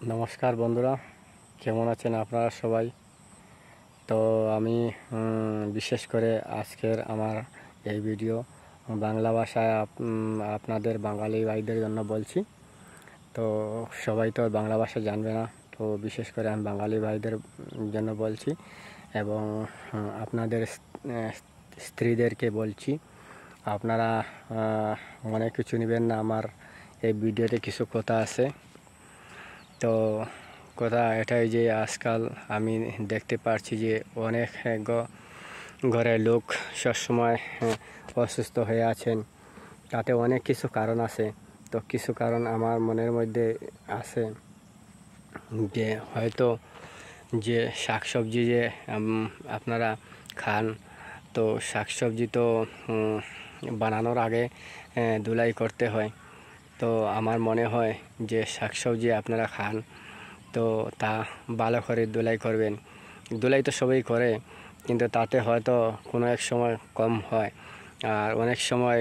নমস্কার বন্ধুরা, কেমন আছেন আপনারা সবাই? তো আমি বিশেষ করে আজকের আমার এই ভিডিও বাংলা ভাষায় আপনাদের বাঙালি ভাইদের জন্য বলছি। তো সবাই তো বাংলা ভাষা জানবে না, তো বিশেষ করে আমি বাঙালি ভাইদের জন্য বলছি এবং আপনাদের স্ত্রীদেরকে বলছি, আপনারা অনেক কিছু নেবেন না। আমার এই ভিডিওতে কিছু কথা আছে। তো কথা এটাই যে আজকাল আমি দেখতে পাচ্ছি যে অনেক ঘরের লোক সবসময় অসুস্থ হয়ে আছেন। তাতে অনেক কিছু কারণ আছে। তো কিছু কারণ আমার মনের মধ্যে আছে যে হয়তো যে শাকসবজি যে আপনারা খান, তো শাকসবজি তো বানানোর আগে ধুলাই করতে হয়। তো আমার মনে হয় যে শাকসবজি আপনারা খান তো তা ভালো করে ধুলাই করবেন। ধুলাই তো সবাই করে, কিন্তু তাতে হয়তো কোনো এক সময় কম হয়। আর অনেক সময়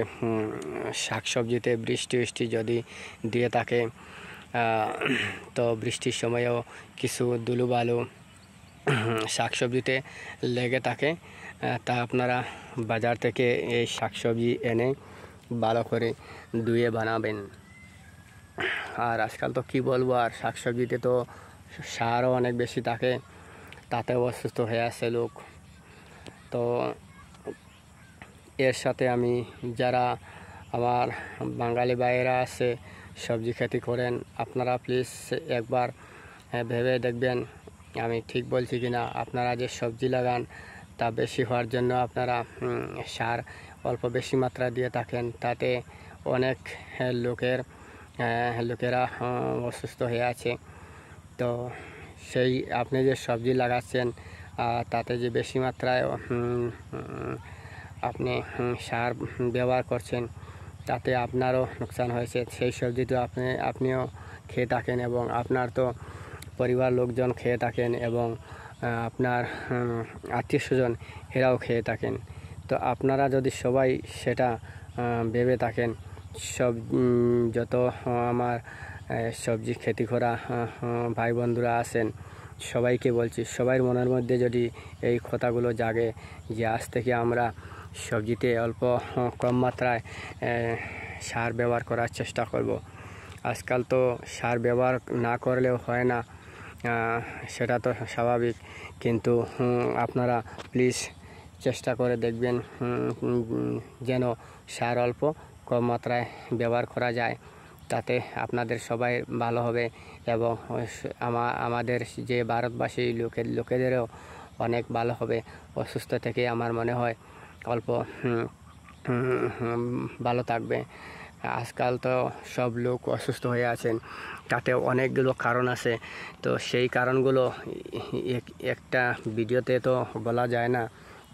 শাকসবজিতে বৃষ্টি যদি দিয়ে থাকে, তো বৃষ্টির সময়ও কিছু ধুলোবালু শাকসবজিতে লেগে থাকে। তা আপনারা বাজার থেকে এই শাকসবজি এনে ভালো করে ধুয়ে বানাবেন। আর আজকাল তো কী বলবো, আর শাকসবজিতে তো সারও অনেক বেশি থাকে, তাতেও অসুস্থ হয়ে আসে লোক। তো এর সাথে আমি যারা আমার বাঙালি ভাইয়েরা আছে সবজি খেতি করেন, আপনারা প্লিজ একবার ভেবে দেখবেন আমি ঠিক বলছি কি না। আপনারা যে সবজি লাগান তা বেশি হওয়ার জন্য আপনারা সার অল্প বেশি মাত্রা দিয়ে থাকেন, তাতে অনেক লোকেরা অসুস্থ হয়ে আছে। তো সেই আপনি যে সবজি লাগাচ্ছেন তাতে যে বেশি মাত্রায় আপনি সার ব্যবহার করছেন, তাতে আপনারও লোকসান হয়েছে। সেই সবজি তো আপনিও খেয়ে থাকেন এবং আপনার তো পরিবার লোকজন খেয়ে থাকেন এবং আপনার আত্মীয় স্বজন এরাও খেয়ে থাকেন। তো আপনারা যদি সবাই সেটা ভেবে থাকেন, যত আমার সবজি খেতি করা ভাই বন্ধুরা আছেন সবাইকে বলছি, সবার মনের মধ্যে যদি এই কথাগুলো জাগে যে আজ থেকে আমরা সবজিতে অল্প কম মাত্রায় সার ব্যবহার করার চেষ্টা করব। আজকাল তো সার ব্যবহার না করলেও হয় না, সেটা তো স্বাভাবিক, কিন্তু আপনারা প্লিজ চেষ্টা করে দেখবেন যেন সার অল্প কম মাত্রায় ব্যবহার করা যায়। তাতে আপনাদের সবাই ভালো হবে এবং আমাদের যে ভারতবাসী লোকেদেরও অনেক ভালো হবে। অসুস্থ থেকে আমার মনে হয় অল্প ভালো থাকবে। আজকাল তো সব লোক অসুস্থ হয়ে আছেন, তাতে অনেকগুলো কারণ আছে। তো সেই কারণগুলো একটা ভিডিওতে তো বলা যায় না।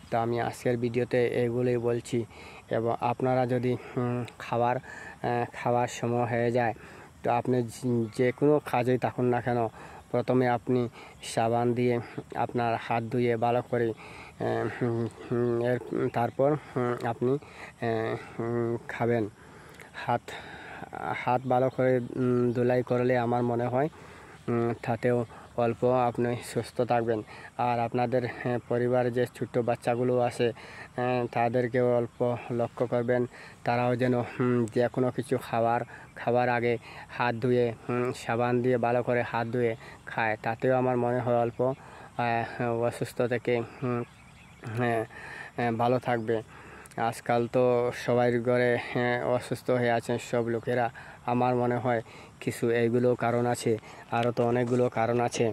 তো আমি আজকের ভিডিওতে এগুলোই বলছি। এবং আপনারা যদি খাওয়ার সময় হয়ে যায়, তো আপনি যে কোনো কাজেই থাকুন না কেন, প্রথমে আপনি সাবান দিয়ে আপনার হাত ধুয়ে ভালো করে তারপর আপনি খাবেন। হাত ভালো করে ধুলাই করলে আমার মনে হয় তাতেও অল্প আপনি সুস্থ থাকবেন। আর আপনাদের পরিবারে যে ছোট্ট বাচ্চাগুলো আছে তাদেরকেও অল্প লক্ষ্য করবেন, তারাও যেন যে কোনো কিছু খাবার আগে হাত ধুয়ে সাবান দিয়ে ভালো করে হাত ধুয়ে খায়। তাতেও আমার মনে হয় অল্প অসুস্থ থেকে ভালো থাকবে। আজকাল তো সবাই ঘরে অসুস্থ হয়ে আছেন সব লোকেরা। আমার মনে হয় কিছু এইগুলো কারণ আছে, আরও তো অনেকগুলো কারণ আছে।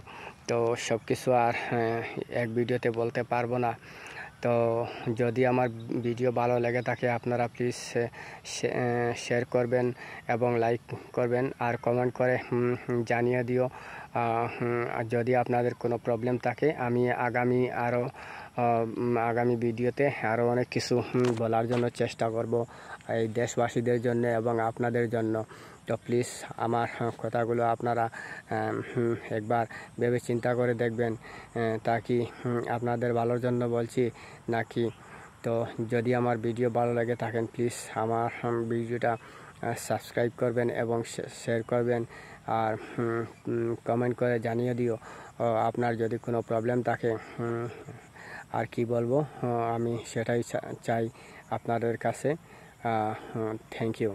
তো সব কিছু আর এক ভিডিওতে বলতে পারবো না। তো যদি আমার ভিডিও ভালো লেগে থাকে আপনারা প্লিজ শেয়ার করবেন এবং লাইক করবেন আর কমেন্ট করে জানিয়ে দিও। যদি আপনাদের কোনো প্রবলেম থাকে আমি আগামী ভিডিওতে আরও অনেক কিছু বলার জন্য চেষ্টা করব এই দেশবাসীদের জন্য এবং আপনাদের জন্য। তো প্লিজ আমার কথাগুলো আপনারা একবার ভেবে চিন্তা করে দেখবেন, তা কি আপনাদের ভালোর জন্য বলছি নাকি। তো যদি আমার ভিডিও ভালো লাগে থাকেন প্লিজ আমার ভিডিওটা সাবস্ক্রাইব করবেন এবং শেয়ার করবেন। আর কমেন্ট করে জানিয়ে দিও আপনার যদি কোনো প্রবলেম থাকে। আর কি বলবো, আমি সেটাই চাই আপনাদের কাছে। Thank you.